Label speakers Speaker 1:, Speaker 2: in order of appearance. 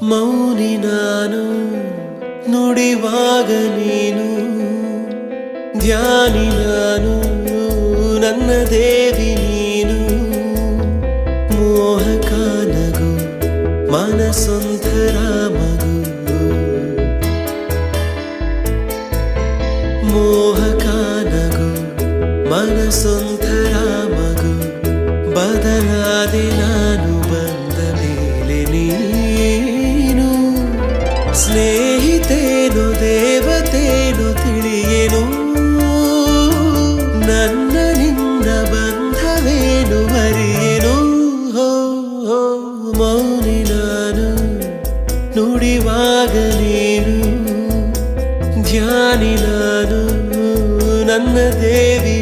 Speaker 1: ಮೌನಿ ನಾನು ನುಡಿವಾಗ ನೀನು ಧ್ಯಾನಿ ನಾನು ನನ್ನ ದೇವಿ ನೀನು ಮೋಹಕ ನಗು ಮನಸೊಂಥರ ಮಗು ಮೋಹಕ ನಗು ಮನಸೊಂಥರ ಮಗು ಬದಲಾದೆ ನಾನು ಬಂದ ಮೇಲೆ ನೀನು ಸ್ನೇಹಿತೇನು ದೇವತೇನು ತಿಳಿಯೇನು ನನ್ನ ನಿನ್ನ ಬಂಧವೇನು ಮರಿಯೇನು ಹೋ ಹೋ ಮೌನಿ ನಾನು ನುಡಿವಾಗ ನೀನು ಧ್ಯಾನಿ ನಾನು ನನ್ನ ದೇವಿ